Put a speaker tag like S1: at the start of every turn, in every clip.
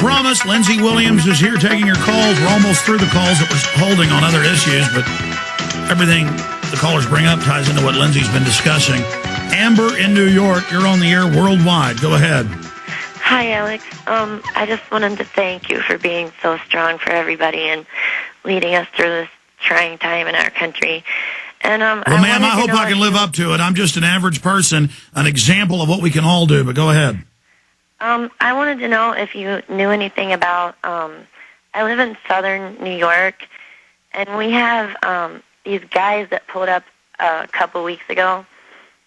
S1: promised, Lindsey Williams is here taking your calls. We're almost through the calls that we're holding on other issues, but everything the callers bring up ties into what Lindsey's been discussing. Amber in New York, you're on the air worldwide. Go ahead.
S2: Hi, Alex. I just wanted to thank you for being so strong for everybody and leading us through this trying time in our country. And
S1: well, ma'am, I hope I can live up to it. I'm just an average person, an example of what we can all do, but go ahead.
S2: I wanted to know if you knew anything about, I live in southern New York, and we have these guys that pulled up a couple weeks ago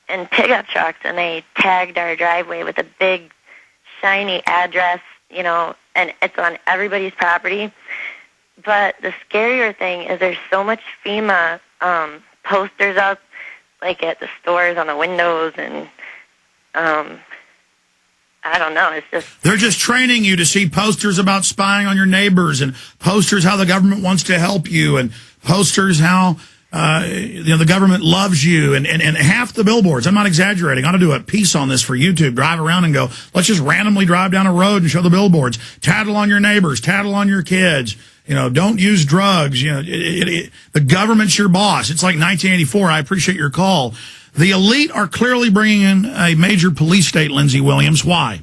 S2: in pickup trucks, and they tagged our driveway with a big, shiny address, you know, and it's on everybody's property. But the scarier thing is there's so much FEMA posters up, like at the stores on the windows, and I don't know. It's just
S1: they're just training you to see posters about spying on your neighbors, and posters how the government wants to help you, and posters how the government loves you, and half the billboards. I'm not exaggerating. I ought to do a piece on this for YouTube. Drive around and go, let's just randomly drive down a road and show the billboards. Tattle on your neighbors. Tattle on your kids. You know, don't use drugs. You know, the government's your boss. It's like 1984. I appreciate your call. The elite are clearly bringing in a major police state, Lindsey Williams. Why?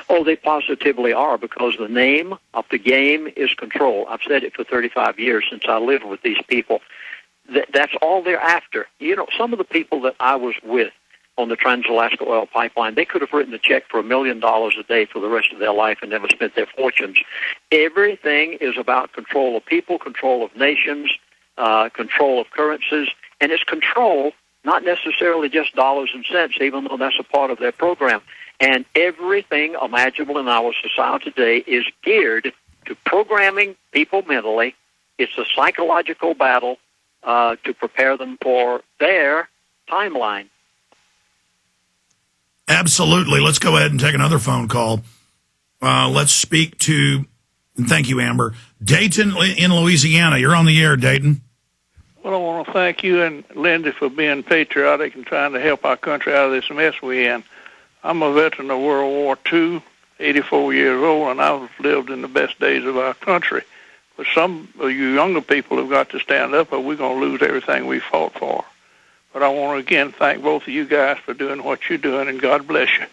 S3: Oh, they positively are, because the name of the game is control. I've said it for 35 years since I lived with these people. That's all they're after. You know, some of the people that I was with on the Trans-Alaska Oil Pipeline, they could have written a check for $1 million a day for the rest of their life and never spent their fortunes. Everything is about control of people, control of nations, control of currencies, and it's control, not necessarily just dollars and cents, even though that's a part of their program. And everything imaginable in our society today is geared to programming people mentally. It's a psychological battle to prepare them for their timeline.
S1: Absolutely. Let's go ahead and take another phone call. Let's speak to, and thank you, Amber, Dayton in Louisiana. You're on the air, Dayton.
S4: Well, I want to thank you and Lindsey for being patriotic and trying to help our country out of this mess we're in. I'm a veteran of World War II, 84 years old, and I've lived in the best days of our country. But some of you younger people have got to stand up, or we're going to lose everything we fought for. But I want to again thank both of you guys for doing what you're doing, and God bless you.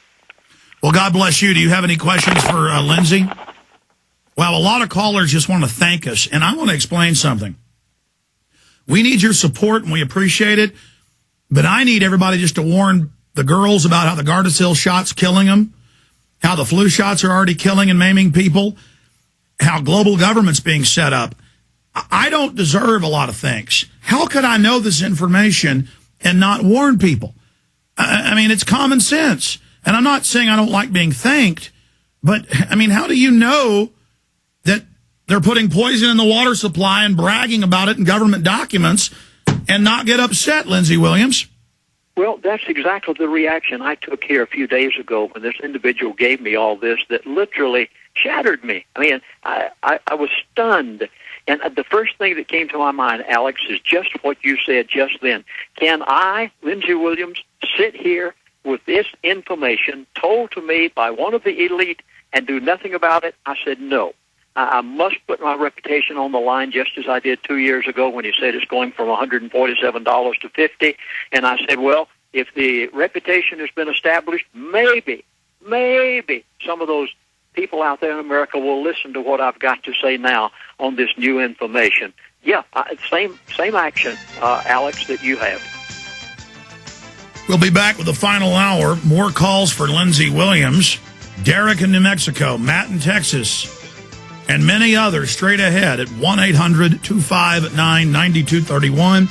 S1: Well, God bless you. Do you have any questions for Lindsey? Well, a lot of callers just want to thank us, and I want to explain something. We need your support, and we appreciate it, but I need everybody just to warn the girls about how the Gardasil shot's killing them, how the flu shots are already killing and maiming people, how global government's being set up. I don't deserve a lot of thanks. How could I know this information and not warn people? I mean, it's common sense. And I'm not saying I don't like being thanked, but, I mean, how do you know that they're putting poison in the water supply and bragging about it in government documents and not get upset, Lindsey Williams?
S3: Well, that's exactly the reaction I took here a few days ago when this individual gave me all this that literally shattered me. I mean, I was stunned. And the first thing that came to my mind, Alex, is just what you said just then. Can I, Lindsey Williams, sit here with this information told to me by one of the elite and do nothing about it? I said no. I must put my reputation on the line, just as I did 2 years ago when he said it's going from $147 to $50. And I said, well, if the reputation has been established, maybe some of those people out there in America will listen to what I've got to say now on this new information. Yeah, same action, Alex, that you have.
S1: We'll be back with the final hour. More calls for Lindsey Williams, Derek in New Mexico, Matt in Texas, and many others straight ahead at 1-800-259-9231.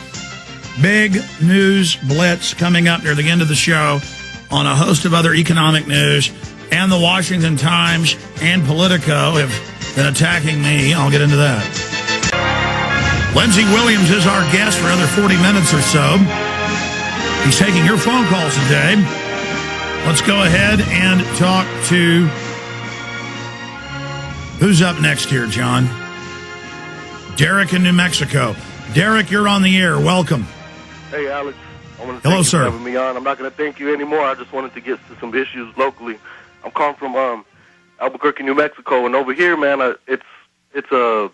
S1: Big news blitz coming up near the end of the show on a host of other economic news. And the Washington Times and Politico have been attacking me. I'll get into that. Lindsey Williams is our guest for another 40 minutes or so. He's taking your phone calls today. Let's go ahead and talk to... Who's up next here, John? Derek in New Mexico. Derek, you're on the air. Welcome.
S5: Hey, Alex. I want to
S1: Hello,
S5: thank you
S1: sir.
S5: for having me on. I'm not going to thank you anymore. I just wanted to get to some issues locally. I'm calling from Albuquerque, New Mexico, and over here, man, it's a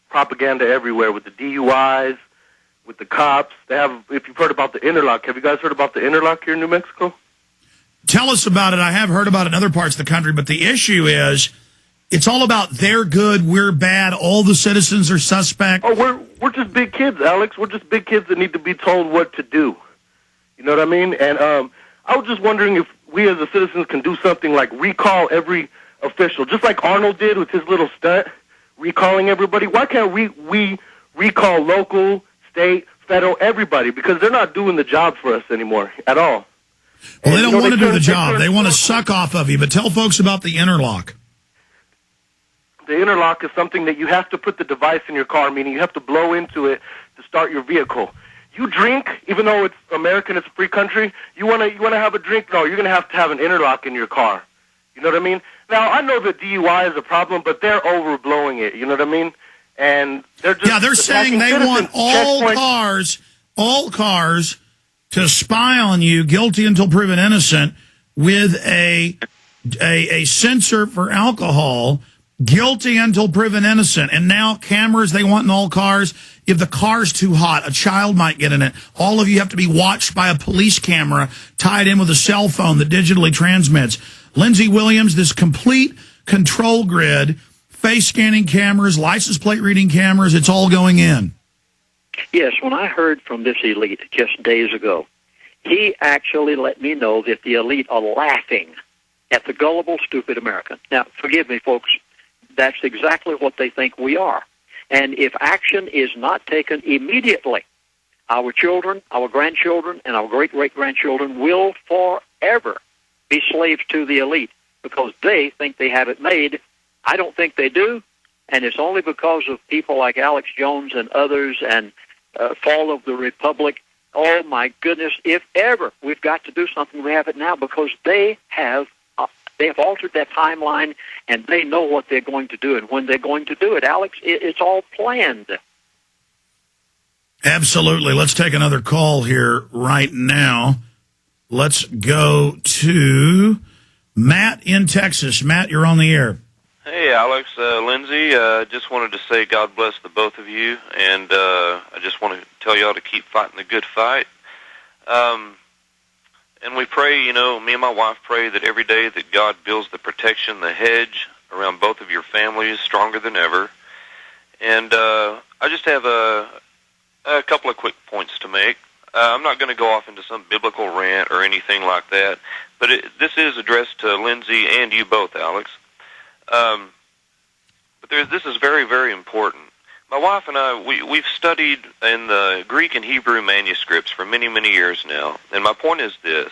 S5: propaganda everywhere with the DUIs, with the cops. They have, if you've heard about the interlock, have you guys heard about the interlock here in New Mexico?
S1: Tell us about it. I have heard about it in other parts of the country, but the issue is it's all about they're good, we're bad, all the citizens are suspect.
S5: Oh, we're just big kids, Alex. We're just big kids that need to be told what to do. You know what I mean? And I was just wondering if we as the citizens can do something like recall every official, just like Arnold did with his little stunt, recalling everybody. Why can't we recall local, state, federal, everybody? Because they're not doing the job for us anymore at all.
S1: Well, they don't want to do the job. They want to suck off of you. But tell folks about the interlock.
S5: The interlock is something that you have to put the device in your car, meaning you have to blow into it to start your vehicle. You drink, even though it's American, it's a free country, you want to have a drink? No, you're going to have an interlock in your car. You know what I mean? Now, I know that DUI is a problem, but they're overblowing it. You know what I mean? And they're just...
S1: Yeah, they're saying they want all cars to spy on you, guilty until proven innocent, with a sensor for alcohol, guilty until proven innocent. And now cameras they want in all cars. If the car's too hot, a child might get in it. All of you have to be watched by a police camera tied in with a cell phone that digitally transmits. Lindsey Williams, this complete control grid, face scanning cameras, license plate reading cameras, it's all going in.
S3: Yes, when I heard from this elite just days ago, he actually let me know that the elite are laughing at the gullible, stupid American. Now, forgive me, folks, that's exactly what they think we are. And if action is not taken immediately, our children, our grandchildren, and our great-great-grandchildren will forever be slaves to the elite because they think they have it made. I don't think they do, and it's only because of people like Alex Jones and others and fall of the Republic. Oh, my goodness, if ever we've got to do something, we have it now because they have altered that timeline, and they know what they're going to do. And when they're going to do it, Alex, it's all planned.
S1: Absolutely. Let's take another call here right now. Let's go to Matt in Texas. Matt, you're on the air.
S6: Hey, Alex, Lindsey, just wanted to say God bless the both of you, and I just want to tell y'all to keep fighting the good fight. And we pray, you know, me and my wife pray that every day that God builds the protection, the hedge around both of your families stronger than ever. And I just have a couple of quick points to make. I'm not going to go off into some biblical rant or anything like that, but this is addressed to Lindsey and you both, Alex. But this is very, very important. My wife and I, we've studied in the Greek and Hebrew manuscripts for many, many years now, and my point is this.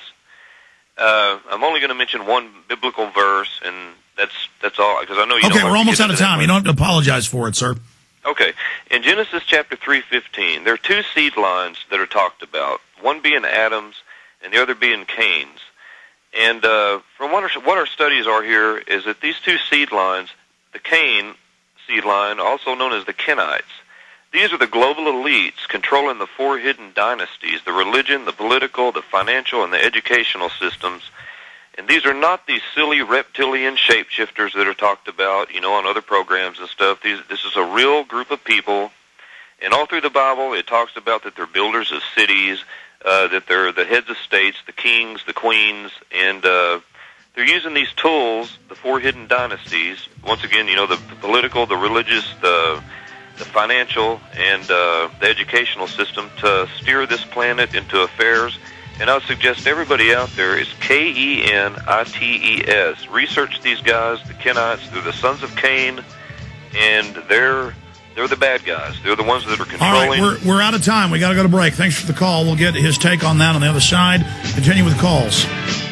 S6: I'm only going to mention one biblical verse, and that's all, because I know you don't.
S1: Okay, we're almost out of time. You don't have to apologize for it, sir. Okay. In Genesis chapter 3:15, there are two seed lines that are talked about, one being Adam's and the other being Cain's. And from what our studies are here is that these two seed lines, the Cain seed line, also known as the Kenites, these are the global elites controlling the four hidden dynasties, the religion, the political, the financial, and the educational systems. And these are not these silly reptilian shapeshifters that are talked about, you know, on other programs and stuff. This is a real group of people. And all through the Bible, it talks about that they're builders of cities, that they're the heads of states, the kings, the queens, and they're using these tools, the four hidden dynasties, once again, you know, the political, the religious, the financial, and the educational system to steer this planet into affairs. And I would suggest everybody out there is Kenites. Research these guys, the Kenites. They're the sons of Cain, and they're the bad guys. They're the ones that are controlling. All right, we're out of time. We got to go to break. Thanks for the call. We'll get his take on that on the other side. Continue with calls.